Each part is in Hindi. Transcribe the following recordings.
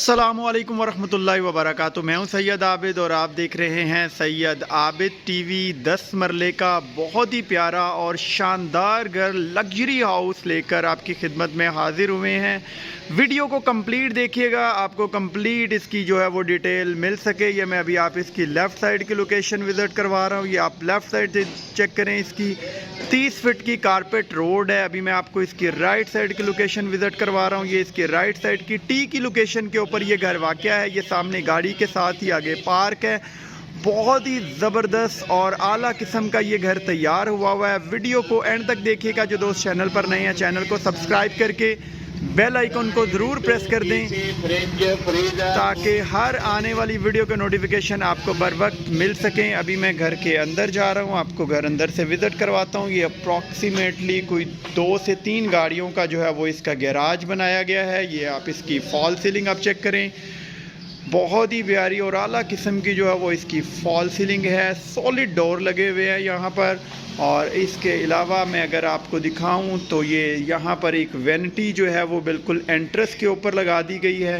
अस्सलामुअलैकुम वरहमतुल्लाहि वबरकातुहू। मैं हूं सैयद आबिद और आप देख रहे हैं सैयद आबिद टीवी। 10 मरले का बहुत ही प्यारा और शानदार घर लग्जरी हाउस लेकर आपकी खिदमत में हाजिर हुए हैं। वीडियो को कंप्लीट देखिएगा, आपको कंप्लीट इसकी जो है वो डिटेल मिल सके। ये मैं अभी आप इसकी लेफ़्ट साइड की लोकेशन विज़िट करवा रहा हूँ। ये आप लेफ़्ट साइड से चेक करें, इसकी 30 फीट की कारपेट रोड है। अभी मैं आपको इसकी राइट साइड की लोकेशन विज़िट करवा रहा हूँ। ये इसकी राइट साइड की टी की लोकेशन के ऊपर ये घर वाक़या है। ये सामने गाड़ी के साथ ही आगे पार्क है। बहुत ही ज़बरदस्त और आला किस्म का ये घर तैयार हुआ है। वीडियो को एंड तक देखिएगा। जो दोस्त चैनल पर नए हैं, चैनल को सब्सक्राइब करके बेल आइकन को ज़रूर प्रेस कर दें ताकि हर आने वाली वीडियो का नोटिफिकेशन आपको बर वक्त मिल सकें। अभी मैं घर के अंदर जा रहा हूँ, आपको घर अंदर से विज़िट करवाता हूँ। ये अप्रॉक्सीमेटली कोई 2 से 3 गाड़ियों का जो है वो इसका गैराज बनाया गया है। ये आप इसकी फॉल सीलिंग आप चेक करें, बहुत ही प्यारी और आला किस्म की जो है वो इसकी फॉल सीलिंग है। सॉलिड डोर लगे हुए हैं यहाँ पर। और इसके अलावा मैं अगर आपको दिखाऊं तो ये यहाँ पर एक वैनिटी जो है वो बिल्कुल एंट्रेंस के ऊपर लगा दी गई है।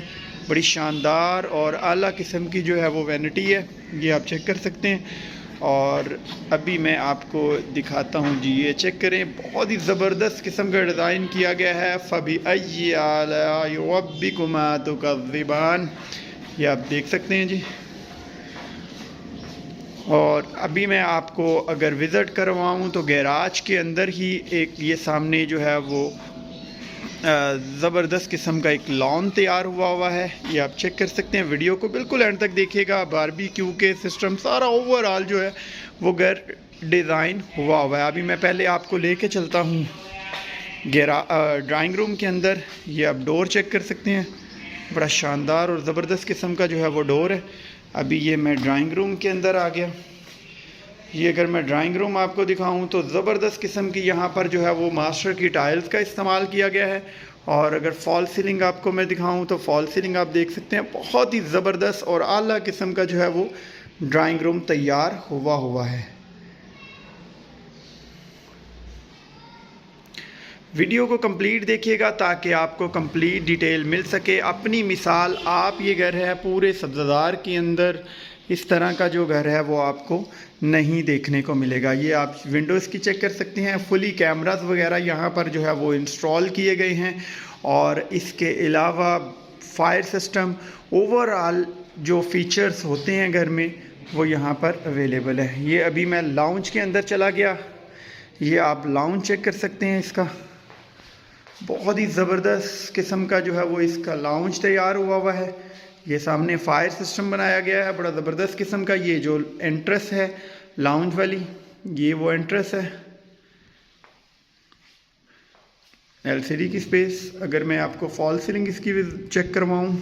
बड़ी शानदार और आला किस्म की जो है वो वैनिटी है, ये आप चेक कर सकते हैं। और अभी मैं आपको दिखाता हूँ जी, ये चेक करें, बहुत ही ज़बरदस्त किस्म का डिज़ाइन किया गया है। फ़बी अय्यि आलाइ रब्बिकुमा तुकज़्ज़िबान, ये आप देख सकते हैं जी। और अभी मैं आपको अगर विज़िट करवाऊँ तो गैराज के अंदर ही एक ये सामने जो है वो ज़बरदस्त किस्म का एक लॉन तैयार हुआ है। ये आप चेक कर सकते हैं। वीडियो को बिल्कुल एंड तक देखिएगा। बारबेक्यू के सिस्टम सारा ओवरऑल जो है वो घर डिज़ाइन हुआ है। अभी मैं पहले आपको लेके चलता हूँ ड्राइंग रूम के अंदर। ये आप डोर चेक कर सकते हैं, बड़ा शानदार और ज़बरदस्त किस्म का जो है वो डोर है। अभी ये मैं ड्राइंग रूम के अंदर आ गया। ये अगर मैं ड्राइंग रूम आपको दिखाऊं तो ज़बरदस्त किस्म की यहाँ पर जो है वो मास्टर की टाइल्स का इस्तेमाल किया गया है। और अगर फॉल सीलिंग आपको मैं दिखाऊं तो फॉल सीलिंग आप देख सकते हैं, बहुत ही ज़बरदस्त और आला किस्म का जो है वो ड्राइंग रूम तैयार हुआ है। वीडियो को कंप्लीट देखिएगा ताकि आपको कंप्लीट डिटेल मिल सके। अपनी मिसाल आप ये घर है पूरे सब्ज़ार के अंदर, इस तरह का जो घर है वो आपको नहीं देखने को मिलेगा। ये आप विंडोज़ की चेक कर सकते हैं। फुली कैमरास वगैरह यहाँ पर जो है वो इंस्टॉल किए गए हैं। और इसके अलावा फायर सिस्टम, ओवरऑल जो फीचर्स होते हैं घर में वो यहाँ पर अवेलेबल है। ये अभी मैं लाउंज के अंदर चला गया। ये आप लाउंज चेक कर सकते हैं। इसका बहुत ही ज़बरदस्त किस्म का जो है वो इसका लाउंज तैयार हुआ है। ये सामने फायर सिस्टम बनाया गया है, बड़ा ज़बरदस्त किस्म का। ये जो एंट्रेंस है लाउंज वाली, ये वो एंट्रेंस है। एलसीडी की स्पेस। अगर मैं आपको फॉल सीलिंग इसकी चेक करवाऊँ,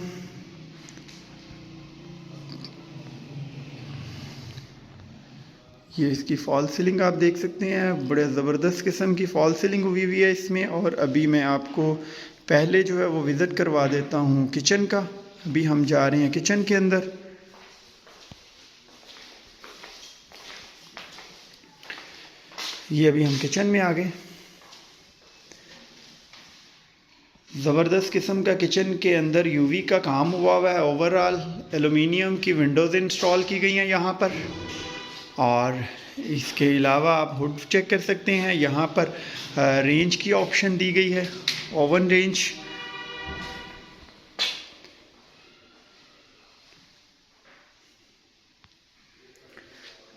ये इसकी फॉल सीलिंग आप देख सकते हैं, बड़े ज़बरदस्त किस्म की फॉल सीलिंग हुई है इसमें। और अभी मैं आपको पहले जो है वो विज़िट करवा देता हूँ किचन का। अभी हम जा रहे हैं किचन के अंदर। ये अभी हम किचन में आ गए। ज़बरदस्त किस्म का किचन के अंदर यूवी का काम हुआ है। ओवरऑल एलुमिनियम की विंडोज़ इंस्टॉल की गई हैं यहाँ पर। और इसके अलावा आप हुड चेक कर सकते हैं। यहाँ पर रेंज की ऑप्शन दी गई है, ओवन रेंज।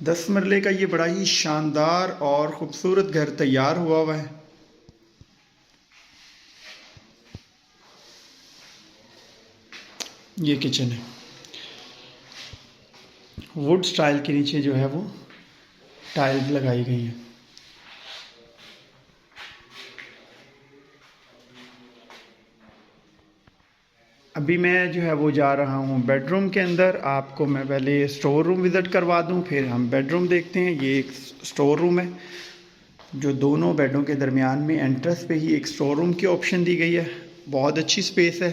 दस मरले का ये बड़ा ही शानदार और ख़ूबसूरत घर तैयार हुआ है। ये किचन है, वुड स्टाइल के नीचे जो है वो टाइल्स लगाई गई हैं। अभी मैं जो है वो जा रहा हूँ बेडरूम के अंदर। आपको मैं पहले स्टोर रूम विज़िट करवा दूँ, फिर हम बेडरूम देखते हैं। ये एक स्टोर रूम है जो दोनों बेडों के दरमियान में एंट्रेंस पे ही एक स्टोर रूम की ऑप्शन दी गई है। बहुत अच्छी स्पेस है।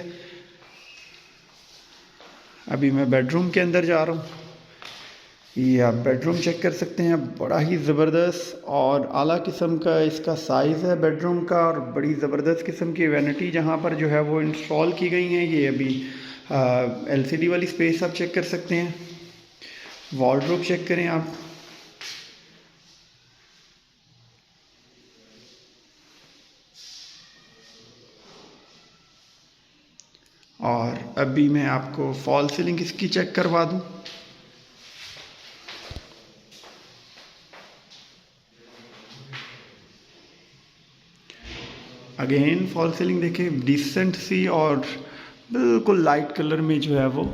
अभी मैं बेडरूम के अंदर जा रहा हूँ। ये आप बेडरूम चेक कर सकते हैं, बड़ा ही ज़बरदस्त और आला किस्म का इसका साइज़ है बेडरूम का। और बड़ी ज़बरदस्त किस्म की वैनिटी जहाँ पर जो है वो इंस्टॉल की गई हैं। ये अभी एलसीडी वाली स्पेस आप चेक कर सकते हैं। वार्डरोब चेक करें आप, और अभी मैं आपको फॉल सीलिंग इसकी चेक करवा दूं। अगेन फॉल सीलिंग देखें, डिसेंट सी और बिल्कुल लाइट कलर में जो है वो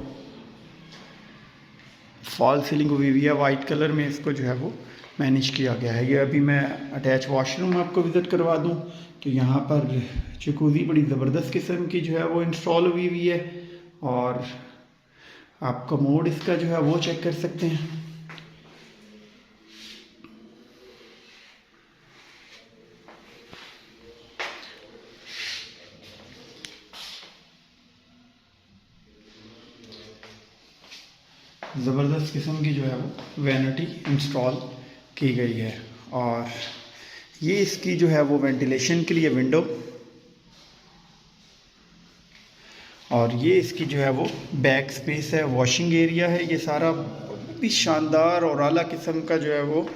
फॉल सीलिंग हुई हुई है। वाइट कलर में इसको जो है वो मैनेज किया गया है। ये अभी मैं अटैच वॉशरूम आपको विज़िट करवा दूं कि यहाँ पर जकूज़ी बड़ी ज़बरदस्त किस्म की जो है वो इंस्टॉल हुई हुई है, और आप कमोड इसका जो है वो चेक कर सकते हैं। ज़बरदस्त किस्म की जो है वो वैनिटी इंस्टॉल की गई है, और ये इसकी जो है वो वेंटिलेशन के लिए विंडो, और ये इसकी जो है वो बैक स्पेस है, वॉशिंग एरिया है। ये सारा भी शानदार और आला किस्म का जो है वो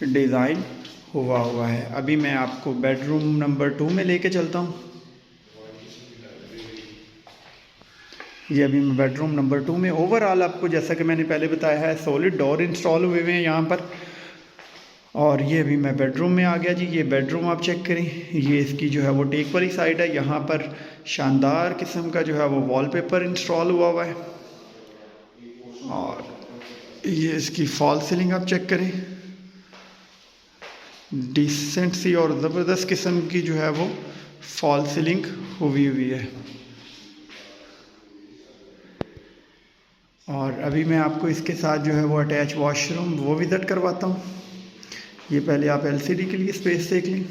डिज़ाइन हुआ है। अभी मैं आपको बेडरूम नंबर 2 में लेके चलता हूँ। ये अभी मैं बेडरूम नंबर 2 में, ओवरऑल आपको जैसा कि मैंने पहले बताया है सॉलिड डोर इंस्टॉल हुए हुए हैं यहाँ पर। और ये अभी मैं बेडरूम में आ गया जी। ये बेडरूम आप चेक करें, ये इसकी जो है वो टेक वाली साइड है। यहाँ पर शानदार किस्म का जो है वो वॉलपेपर इंस्टॉल हुआ है, और ये इसकी फॉल सीलिंग आप चेक करें, डिसेंट सी और ज़बरदस्त किस्म की जो है वो फॉल सीलिंग हुई है। और अभी मैं आपको इसके साथ जो है वो अटैच वॉशरूम वो विज़िट करवाता हूँ। ये पहले आप एलसीडी के लिए स्पेस देख लें।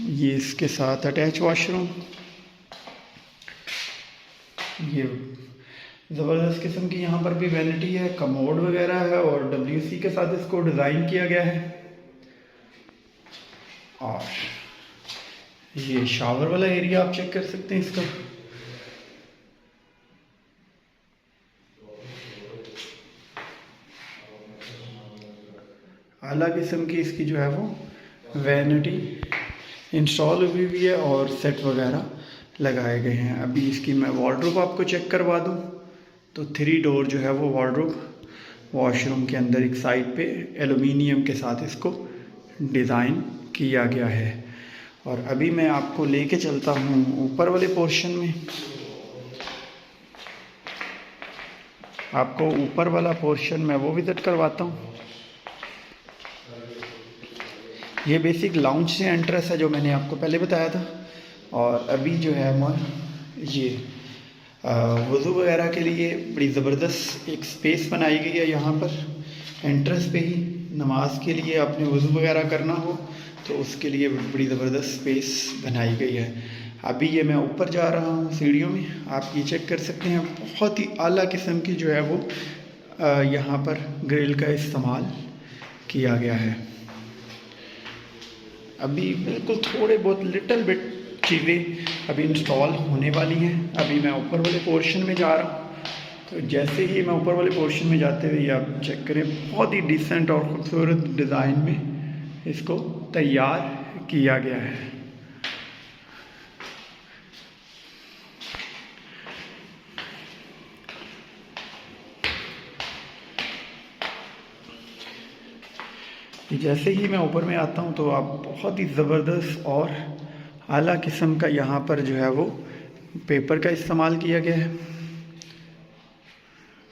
ये इसके साथ अटैच वॉशरूम, ये ज़बरदस्त किस्म की यहाँ पर भी वैनिटी है, कमोड वगैरह है, और डब्ल्यूसी के साथ इसको डिज़ाइन किया गया है। और ये शावर वाला एरिया आप चेक कर सकते हैं इसका। आला किस्म की इसकी जो है वो वैनिटी इंस्टॉल हुई हुई है, और सेट वगैरह लगाए गए हैं। अभी इसकी मैं वार्डरोब आपको चेक करवा दूं तो 3 डोर जो है वो वार्डरोब वॉशरूम के अंदर एक साइड पे एलुमिनियम के साथ इसको डिज़ाइन किया गया है। और अभी मैं आपको लेके चलता हूँ ऊपर वाले पोर्शन में। आपको ऊपर वाला पोर्शन मैं वो विज़िट करवाता हूँ। ये बेसिक लाउंज से एंट्रेंस है जो मैंने आपको पहले बताया था। और अभी जो है ये वज़ू वगैरह के लिए बड़ी ज़बरदस्त एक स्पेस बनाई गई है। यहाँ पर एंट्रेंस पे ही नमाज के लिए आपने वज़ू वगैरह करना हो तो उसके लिए बड़ी ज़बरदस्त स्पेस बनाई गई है। अभी ये मैं ऊपर जा रहा हूँ सीढ़ियों में, आप ये चेक कर सकते हैं। बहुत ही आला किस्म की जो है वो यहाँ पर ग्रिल का इस्तेमाल किया गया है। अभी बिल्कुल थोड़े बहुत लिटिल बिट चीज़ें अभी इंस्टॉल होने वाली हैं। अभी मैं ऊपर वाले पोर्शन में जा रहा हूँ, तो जैसे ही मैं ऊपर वाले पोर्शन में जाते हुए आप चेक करें, बहुत ही डिसेंट और ख़ूबसूरत डिज़ाइन में इसको तैयार किया गया है। जैसे ही मैं ऊपर में आता हूँ तो आप बहुत ही ज़बरदस्त और आला किस्म का यहाँ पर जो है वो पेपर का इस्तेमाल किया गया है।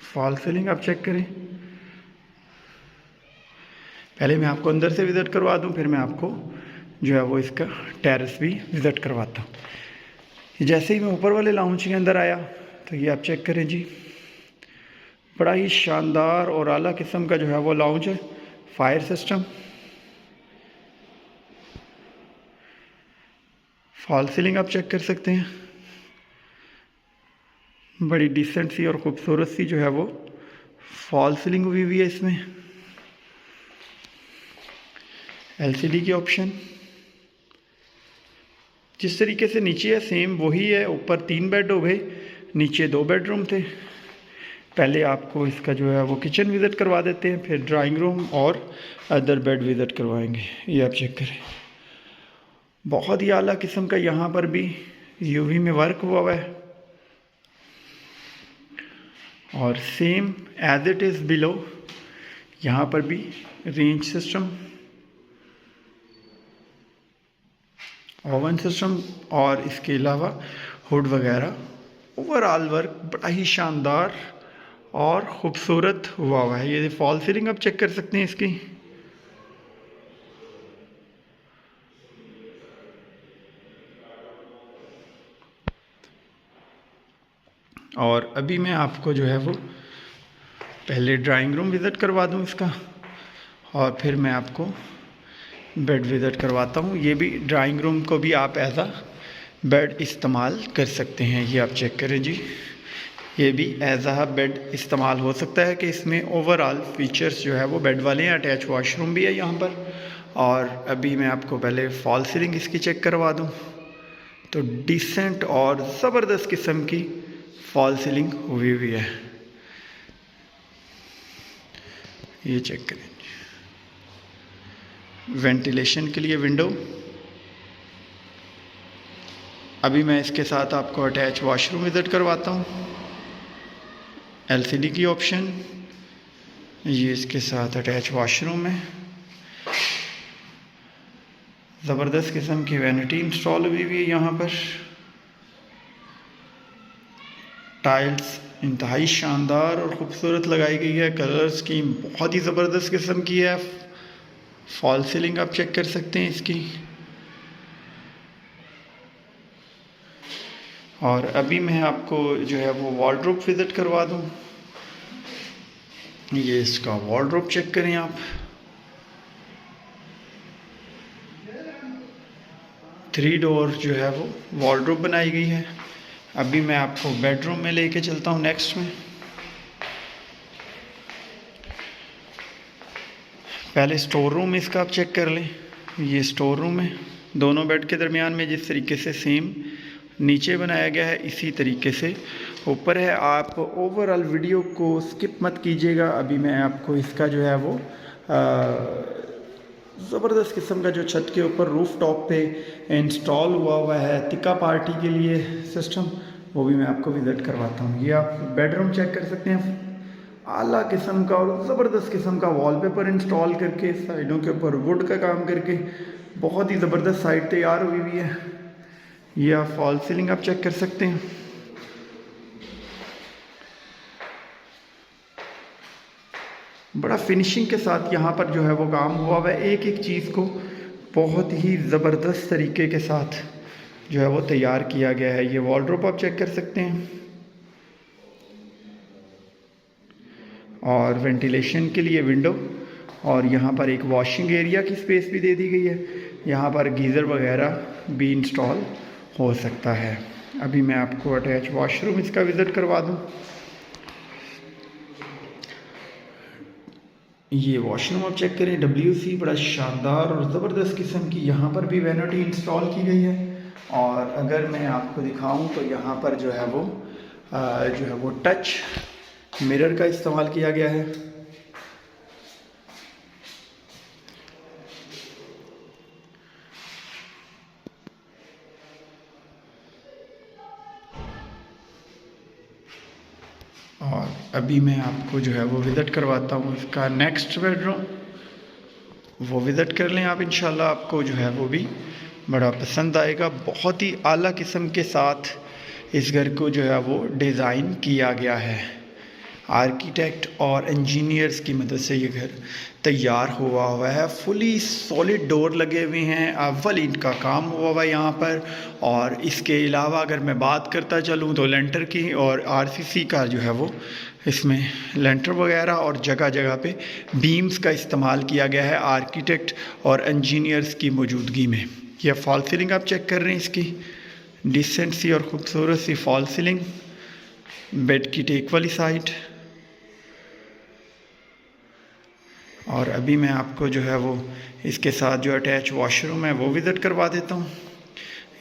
फॉल सीलिंग आप चेक करें। पहले मैं आपको अंदर से विज़िट करवा दूँ, फिर मैं आपको जो है वो इसका टेरेस भी विज़िट करवाता हूँ। जैसे ही मैं ऊपर वाले लाउंज के अंदर आया तो ये आप चेक करें जी, बड़ा ही शानदार और आला किस्म का जो है वो लाउंज है। फायर सिस्टम, फॉल सीलिंग आप चेक कर सकते हैं, बड़ी डिसेंट सी और ख़ूबसूरत सी जो है वो फॉल सीलिंग हुई हुई है। इसमें एलसीडी की ऑप्शन, जिस तरीके से नीचे है सेम वही है। ऊपर 3 बेड हो गए, नीचे 2 बेडरूम थे। पहले आपको इसका जो है वो किचन विज़िट करवा देते हैं, फिर ड्राइंग रूम और अदर बेड विज़िट करवाएंगे। ये आप चेक करें, बहुत ही आला किस्म का यहाँ पर भी यूवी में वर्क हुआ है और same as it is below यहाँ पर भी रेंज सिस्टम, ओवन सिस्टम और इसके अलावा हुड वगैरह। ओवरऑल वर्क बड़ा ही शानदार और ख़ूबसूरत हुआ है। ये फॉल सीलिंग आप चेक कर सकते हैं इसकी। और अभी मैं आपको जो है वो पहले ड्राइंग रूम विज़िट करवा दूं इसका, और फिर मैं आपको बेड विज़िट करवाता हूं। ये भी ड्राइंग रूम को भी आप एज अ बेड इस्तेमाल कर सकते हैं। ये आप चेक करें जी, ये भी एज अ बेड इस्तेमाल हो सकता है कि इसमें ओवरऑल फीचर्स जो है वो बेड वाले हैं। अटैच वॉशरूम भी है यहाँ पर। और अभी मैं आपको पहले फॉल सीलिंग इसकी चेक करवा दूँ, तो डिसेंट और ज़बरदस्त किस्म की फॉल सीलिंग हुई हुई है। ये चेक करें, वेंटिलेशन के लिए विंडो। अभी मैं इसके साथ आपको अटैच वॉशरूम विज़िट करवाता हूँ। एलसीडी की ऑप्शन, ये इसके साथ अटैच वॉशरूम है। ज़बरदस्त किस्म की वैनिटी इंस्टॉल हुई हुई है यहाँ पर। टाइल्स इंतहाई शानदार और ख़ूबसूरत लगाई गई है। कलर स्कीम बहुत ही ज़बरदस्त किस्म की है। फॉल सीलिंग आप चेक कर सकते हैं इसकी। और अभी मैं आपको जो है वो वार्डरोब विज़िट करवा दूँ। ये इसका वार्डरोब चेक करें आप। थ्री डोर जो है वो वार्डरोब बनाई गई है। अभी मैं आपको बेडरूम में लेके चलता हूँ नेक्स्ट में। पहले स्टोर रूम इसका आप चेक कर लें। ये स्टोर रूम है। दोनों बेड के दरमियान में जिस तरीके से सेम नीचे बनाया गया है इसी तरीके से ऊपर है। आप ओवरऑल वीडियो को स्किप मत कीजिएगा। अभी मैं आपको इसका जो है वो ज़बरदस्त किस्म का जो छत के ऊपर रूफ टॉप पे इंस्टॉल हुआ है तिक्का पार्टी के लिए सिस्टम, वो भी मैं आपको विज़िट करवाता हूँ। ये आप बेडरूम चेक कर सकते हैं। आला किस्म का और ज़बरदस्त किस्म का वॉलपेपर इंस्टॉल करके, साइडों के ऊपर वुड का काम करके बहुत ही ज़बरदस्त साइड तैयार हुई हुई है। ये आप फॉल सीलिंग आप चेक कर सकते हैं। बड़ा फिनिशिंग के साथ यहाँ पर जो है वो काम हुआ है। एक एक चीज़ को बहुत ही ज़बरदस्त तरीके के साथ जो है वो तैयार किया गया है। ये वॉलड्रॉप आप चेक कर सकते हैं। और वेंटिलेशन के लिए विंडो, और यहाँ पर एक वॉशिंग एरिया की स्पेस भी दे दी गई है। यहाँ पर गीज़र वगैरह भी इंस्टॉल हो सकता है। अभी मैं आपको अटैच वॉशरूम इसका विज़िट करवा दूँ। ये वॉशरूम आप चेक करें, WC बड़ा शानदार और ज़बरदस्त किस्म की यहाँ पर भी वैनिटी इंस्टॉल की गई है। और अगर मैं आपको दिखाऊं तो यहाँ पर जो है वो टच मिरर का इस्तेमाल किया गया है। और अभी मैं आपको जो है वो विज़िट करवाता हूँ इसका नेक्स्ट बेडरूम। वो विज़िट कर लें आप, इंशाल्लाह आपको जो है वो भी बड़ा पसंद आएगा। बहुत ही आला किस्म के साथ इस घर को जो है वो डिज़ाइन किया गया है। आर्किटेक्ट और इंजीनियर्स की मदद से ये घर तैयार हुआ है। फुली सॉलिड डोर लगे हुए हैं। अव्वल इनका काम हुआ है यहाँ पर। और इसके अलावा अगर मैं बात करता चलूँ तो लेंटर की और RCC का जो है वो इसमें लेंटर वगैरह और जगह जगह पे बीम्स का इस्तेमाल किया गया है आर्किटेक्ट और इंजीनियर्स की मौजूदगी में। यह फॉल सीलिंग आप चेक कर रहे हैं इसकी, डिसेंट सी और ख़ूबसूरत सी फॉल सीलिंग। बेड की टेक वाली साइड। और अभी मैं आपको जो है वो इसके साथ जो अटैच वॉशरूम है वो विज़िट करवा देता हूँ।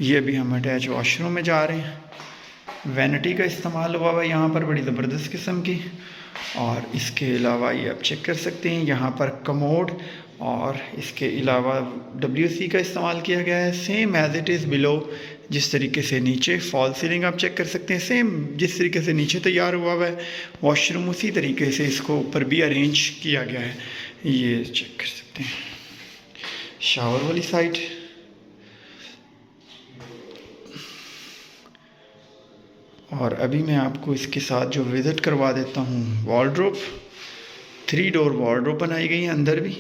ये भी हम अटैच वॉशरूम में जा रहे हैं। वैनिटी का इस्तेमाल हुआ हुआ है यहाँ पर बड़ी ज़बरदस्त किस्म की। और इसके अलावा ये आप चेक कर सकते हैं यहाँ पर कमोड, और इसके अलावा WC का इस्तेमाल किया गया है। Same as it is below, जिस तरीके से नीचे फॉल सीलिंग आप चेक कर सकते हैं, सेम जिस तरीके से नीचे तैयार हुआ हुआ है वॉशरूम, उसी तरीके से इसको ऊपर भी अरेंज किया गया है। ये चेक कर सकते हैं शावर वाली साइड। और अभी मैं आपको इसके साथ जो विज़िट करवा देता हूँ वॉर्डरोब। 3 डोर वॉर्डरोब बनाई गई है अंदर भी।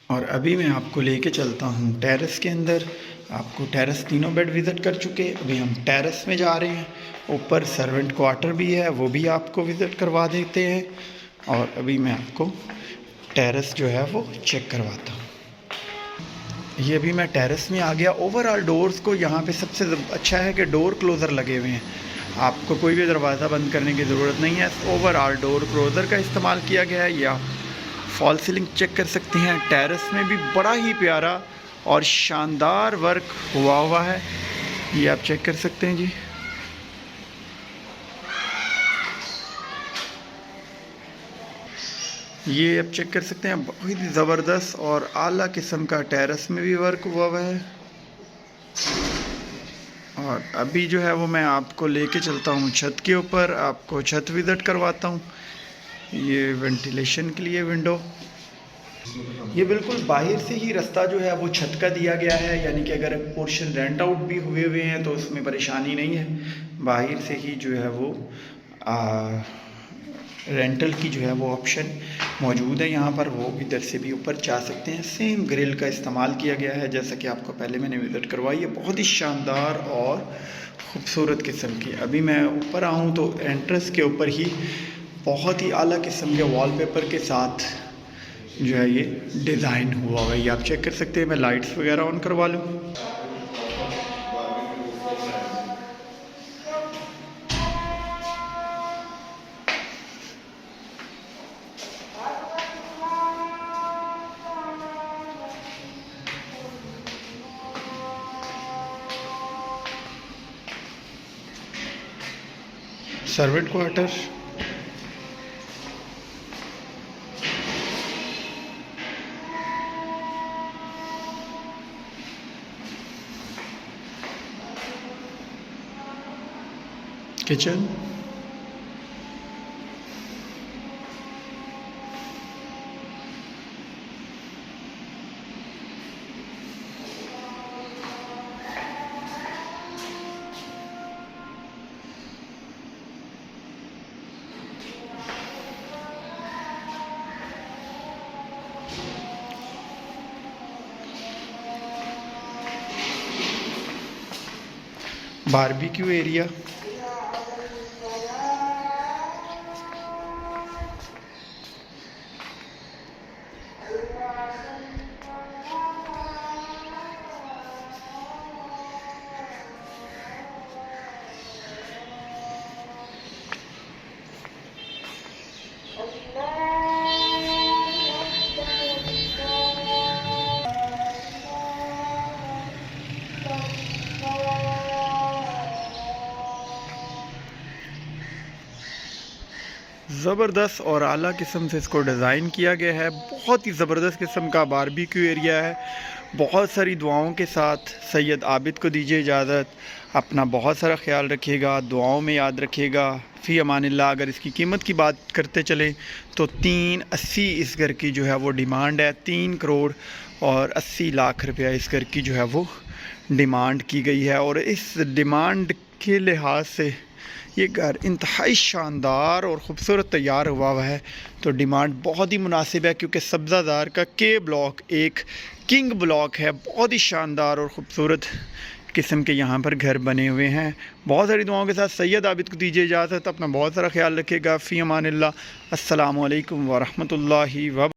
और अभी मैं आपको लेके चलता हूँ टेरेस के अंदर। आपको टेरेस तीनों बेड विज़िट कर चुके, अभी हम टेरेस में जा रहे हैं। ऊपर सर्वेंट क्वार्टर भी है, वो भी आपको विज़िट करवा देते हैं। और अभी मैं आपको टेरेस जो है वो चेक करवाता हूँ। ये अभी मैं टेरेस में आ गया। ओवरऑल डोर्स को यहाँ पे सबसे अच्छा है कि डोर क्लोज़र लगे हुए हैं, आपको कोई भी दरवाज़ा बंद करने की ज़रूरत नहीं है। ओवरऑल डोर क्लोज़र का इस्तेमाल किया गया है। या फॉल सीलिंग चेक कर सकते हैं। टेरेस में भी बड़ा ही प्यारा और शानदार वर्क हुआ है, ये आप चेक कर सकते हैं जी। ये आप चेक कर सकते हैं, बहुत ही ज़बरदस्त और आला किस्म का टेरेस में भी वर्क हुआ है। और अभी जो है वो मैं आपको लेके चलता हूँ छत के ऊपर, आपको छत विज़िट करवाता हूँ। ये वेंटिलेशन के लिए विंडो, ये बिल्कुल बाहर से ही रास्ता जो है वो छत का दिया गया है, यानी कि अगर पोर्शन रेंट आउट भी हुए हैं तो उसमें परेशानी नहीं है। बाहर से ही जो है वो रेंटल की जो है वो ऑप्शन मौजूद है यहाँ पर, वो इधर से भी ऊपर जा सकते हैं। सेम ग्रिल का इस्तेमाल किया गया है जैसा कि आपको पहले मैंने विज़िट करवाई है, बहुत ही शानदार और ख़ूबसूरत किस्म की। अभी मैं ऊपर आऊँ तो एंट्रेंस के ऊपर ही बहुत ही आला किस्म के वॉलपेपर के साथ जो है ये डिज़ाइन हुआ है, ये आप चेक कर सकते हैं। मैं लाइट्स वगैरह ऑन करवा लूँ। Servant quarter, kitchen, barbecue area, ज़बरदस्त और आला किस्म से इसको डिज़ाइन किया गया है। बहुत ही ज़बरदस्त किस्म का बारबेक्यू एरिया है। बहुत सारी दुआओं के साथ सैयद आबिद को दीजिए इजाज़त। अपना बहुत सारा ख्याल रखिएगा, दुआओं में याद रखिएगा। फ़ी अमानिल्लाह। अगर इसकी कीमत की बात करते चलें तो 380 इस घर की जो है वो डिमांड है। 3 करोड़ और 80 लाख रुपया इस घर की जो है वो डिमांड की गई है। और इस डिमांड के लिहाज से ये घर इंतहाई शानदार और ख़ूबसूरत तैयार हुआ है, तो डिमांड बहुत ही मुनासिब है। क्योंकि सब्ज़ादार का के ब्लॉक एक किंग ब्लॉक है, बहुत ही शानदार और ख़ूबसूरत किस्म के यहाँ पर घर बने हुए हैं। बहुत सारी दुआओं के साथ सैयद आबिद को दीजिए इजाज़त। अपना बहुत सारा ख्याल रखिएगा। फ़ी अमानिल्लाह। अस्सलामु अलैकुम व रहमतुल्लाहि व